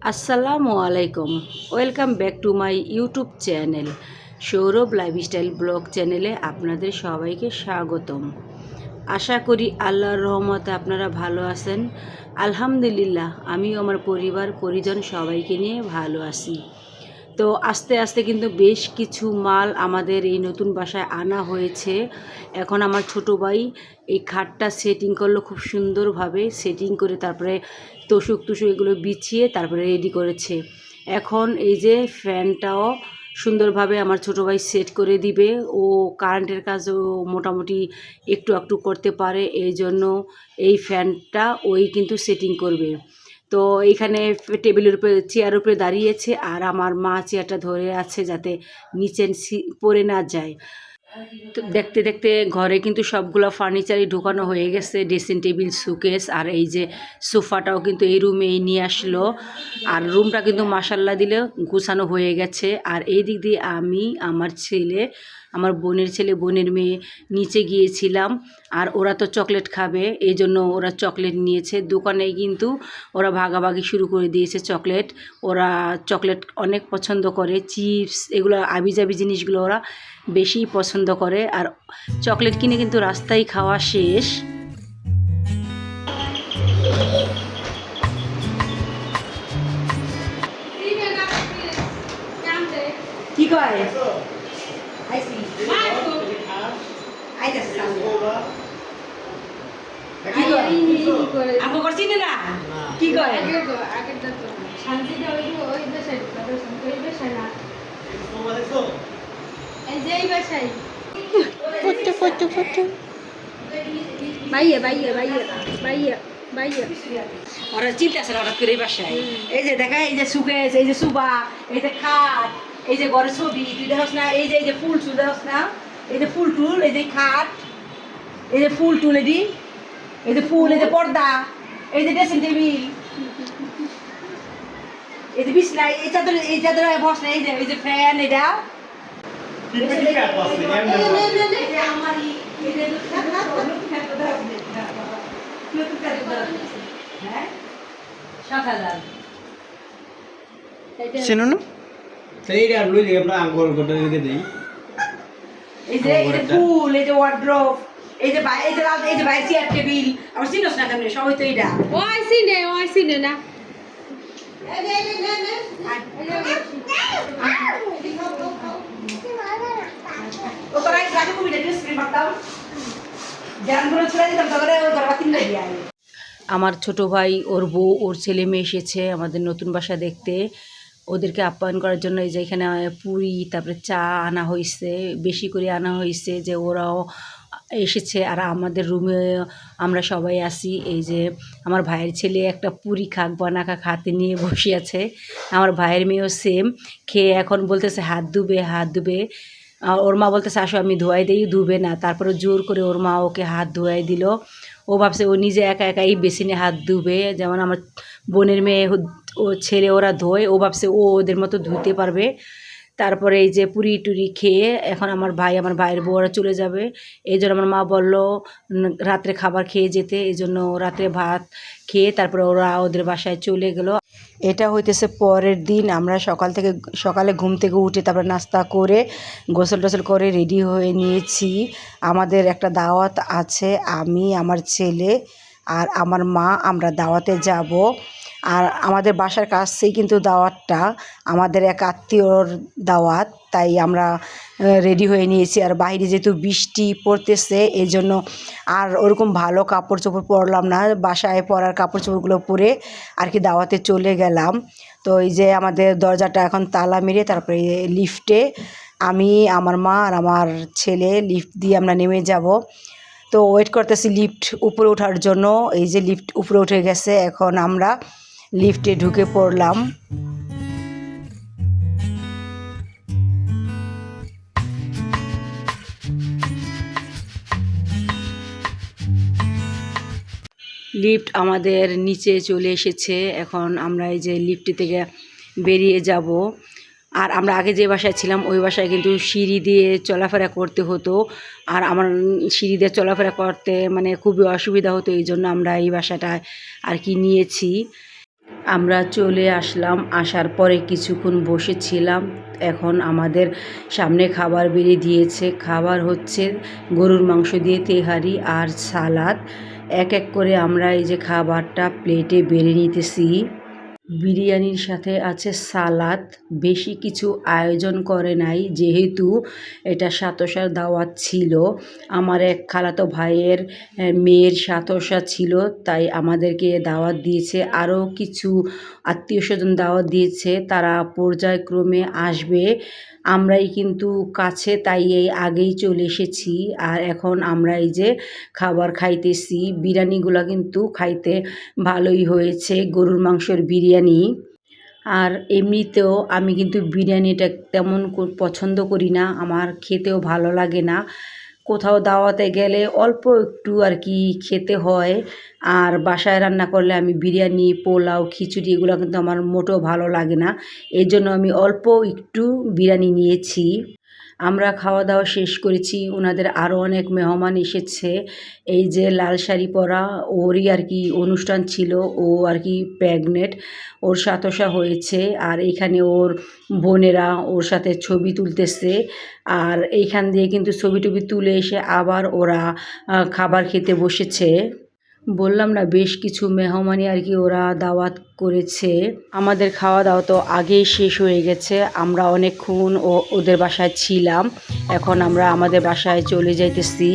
আসসালামু আলাইকুম। Welcome back to my YouTube channel Sourav lifestyle blog চ্যানেলে আপনাদের সবাইকে স্বাগতম। আশা করি আল্লাহর রহমতে আপনারা ভালো আছেন। আলহামদুলিল্লাহ আমিও আমার পরিবার পরিজন সবাইকে নিয়ে ভালো আছি। তো আস্তে আস্তে কিন্তু বেশ কিছু মাল আমাদের এই নতুন বাসায় আনা হয়েছে। এখন আমার ছোটো ভাই এই খাটটা সেটিং করলো, খুব সুন্দরভাবে সেটিং করে তারপরে তোষক এগুলো বিছিয়ে তারপরে রেডি করেছে। এখন এই যে ফ্যানটাও সুন্দরভাবে আমার ছোটো ভাই সেট করে দিবে। ও কারেন্টের কাজও মোটামুটি একটু একটু করতে পারে, এই জন্য এই ফ্যানটা ওই কিন্তু সেটিং করবে। তো এইখানে টেবিলের উপরে চেয়ারের উপরে দাঁড়িয়েছে, আর আমার মা চেয়ারটা ধরে আছে যাতে নিচে পড়ে না যায়। তো দেখতে দেখতে ঘরে কিন্তু সবগুলো ফার্নিচারই ঢোকানো হয়ে গেছে, ড্রেসিং টেবিল, সুকেস, আর এই যে সোফাটাও কিন্তু এই রুমেই নিয়ে আসলো। আর রুমটা কিন্তু মাসাল্লা দিলে গুছানো হয়ে গেছে। আর এই দিক দিয়ে আমি, আমার ছেলে, আমার বোনের ছেলে, বোনের মেয়ে নিচে গিয়েছিলাম। আর ওরা তো চকলেট খাবে, এই জন্য ওরা চকলেট নিয়েছে। দোকানে কিন্তু ওরা ভাগাভাগি শুরু করে দিয়েছে চকলেট। ওরা চকলেট অনেক পছন্দ করে, চিপস এগুলো আবিজাবি জিনিসগুলো ওরা বেশি পছন্দ করে। আর চকলেট কিনে কিন্তু রাস্তায় খাওয়া শেষ। কি কয় কি কয় ওরা চিন্তা আছে হঠাৎ করে এই বাসায়। এই যে দেখা, এই যে সুকেশ, এই যে সুবা, এই যে খাট, এই যে ঘরের ছবি তুই দেখছ না, এই যে ফুল টুল দেখছ না, এই যে ফুল টুল, এই যে খাট, এই যে ফুল টুল, এদি এই যে ফুল, এই যে পর্দা, এই যে ড্রেসিং টেবিল, এই যে বিছনা, এই চাদর বস না, এই যে ফ্যান, এটা চেনো না? সেইটা লই দিই আমরা আঙ্গুল গোটা রেখে দেই। এই যে ফুল, এই যে ওয়ার্ড্রোব, এই যে বাইরে চেয়ার টেবিল, আমার চিনোস না কেমনে সবাই তো এইটা ওই সিনে না ও তোরা এই রাতে কবি ড্রেস প্রি মারতাম জানগুলো ছড়া দিতাম, তারপরে ওই ঘর বাতিল দিয়ে আয়। আমার ছোট ভাই, ওর বউ, ওর ছেলে মেয়ে এসেছে আমাদের নতুন বাসা দেখতে। ওদেরকে আপ্যায়ন করার জন্য এই যে এখানে পুরি, তারপরে চা আনা হয়েছে, বেশি করে আনা হয়েছে, যে ওরাও এসেছে। আর আমাদের রুমে আমরা সবাই আসি। এই যে আমার ভাইয়ের ছেলে একটা পুরি খাক বা না খাক হাতে নিয়ে বসে আছে। আমার ভাইয়ের মেয়েও সেম, খেয়ে এখন বলতেছে হাত ধুবে, হাত ধুবে। ওর মা বলতেছে আসো আমি ধোয়াই দিই, ধুবে না। তারপরে জোর করে ওর মা ওকে হাত ধোয়াই দিল। ও ভাবছে ও নিজে একা একাই বেসিনে হাত ধুবে, যেমন আমার বোনের মেয়ে ও ছেলে ওরা ধোয়, ও ভাবছে ও ওদের মতো ধুতে পারবে। তারপরে এই যে পুরি টুরি খেয়ে এখন আমার ভাইয়ের বউ ওরা চলে যাবে। এই জন্য আমার মা বললো রাত্রে খাবার খেয়ে যেতে, এই জন্য রাত্রে ভাত খেয়ে তারপরে ওরা ওদের বাসায় চলে গেল। এটা হইতেছে পরের দিন। আমরা সকালে ঘুম থেকে উঠে তারপরে নাস্তা করে গোসল টোসল করে রেডি হয়ে নিয়েছি। আমাদের একটা দাওয়াত আছে, আমি, আমার ছেলে আর আমার মা, আমরা দাওয়াতে যাব। আর আমাদের বাসার কাছেই কিন্তু দাওয়াতটা, আমাদের এক আত্মীয়র দাওয়াত, তাই আমরা রেডি হয়ে নিয়েছি। আর বাইরে যেহেতু বৃষ্টি পড়তেছে এই জন্য আর ওরকম ভালো কাপড় চোপড় পরলাম না, বাসায় পরার কাপড় চোপড়গুলো পরে আর কি দাওয়াতে চলে গেলাম। তো এই যে আমাদের দরজাটা এখন তালা মেরে তারপরে লিফটে আমি, আমার মা আর আমার ছেলে লিফট দিয়ে আমরা নেমে যাব। তো ওয়েট করতেছি লিফট উপরে ওঠার জন্য। এই যে লিফট উপরে উঠে গেছে, এখন আমরা লিফটে ঢুকে পড়লাম। লিফট আমাদের নিচে চলে এসেছে। এখন আমরা এই যে লিফটে থেকে বেরিয়ে যাব। আর আমরা আগে যে বাসায় ছিলাম ওই বাসায় কিন্তু সিঁড়ি দিয়ে চলাফেরা করতে হতো, আর আমার সিঁড়ি দিয়ে চলাফেরা করতে মানে খুবই অসুবিধা হতো, এই জন্য আমরা এই বাসাটা আর কি নিয়েছি। আমরা চলে আসলাম, আসার পরে কিছুক্ষণ বসেছিলাম। এখন আমাদের সামনে খাবার বেড়ে দিয়েছে। খাবার হচ্ছে গরুর মাংস দিয়ে তেহারি আর সালাদ। এক এক করে আমরা এই যে খাবারটা প্লেটে বেড়ে নিতেছি। বিরিয়ানির সাথে আছে সালাদ। বেশি কিছু আয়োজন করে নাই, যেহেতু এটা সাতশার দাওয়াত ছিল। আমার এক খালাতো ভাইয়ের মেয়ের সাতশা ছিল, তাই আমাদেরকে দাওয়াত দিয়েছে। আরও কিছু আত্মীয় স্বজন দাওয়াত দিয়েছে, তারা পর্যায়ক্রমে আসবে। আমরাই কিন্তু কাছে, তাই এই আগেই চলে এসেছি। আর এখন আমরা এই যে খাবার খাইতেছি। বিরিয়ানিগুলো কিন্তু খাইতে ভালোই হয়েছে, গরুর মাংসের বিরিয়ানি। আর এমনিতেও আমি কিন্তু বিরিয়ানিটা তেমন পছন্দ করি না, আমার খেতেও ভালো লাগে না। কোথাও দাওয়াতে গেলে অল্প একটু আর কি খেতে হয়। আর বাসায় রান্না করলে আমি বিরিয়ানি, পোলাও, খিচুড়ি এগুলো কিন্তু আমার মোটেও ভালো লাগে না। এই জন্য আমি অল্প একটু বিরিয়ানি নিয়েছি। আমরা খাওয়া দাওয়া শেষ করেছি। ওনাদের আরও অনেক মেহমান এসেছে। এই যে লাল শাড়ি পরা, ওরই আর কি অনুষ্ঠান ছিল। ও আর কি প্রেগনেন্ট, ওর সাতশা হয়েছে। আর এখানে ওর বোনেরা ওর সাথে ছবি তুলতেছে। আর এইখান দিয়ে কিন্তু ছবি টবি তুলে এসে আবার ওরা খাবার খেতে বসেছে। বললাম না, বেশ কিছু মেহমানই আর কি ওরা দাওয়াত করেছে। আমাদের খাওয়া দাওয়া তো আগেই শেষ হয়ে গেছে। আমরা অনেকক্ষণ ওদের বাসায় ছিলাম। এখন আমরা আমাদের বাসায় চলে যাইতেছি।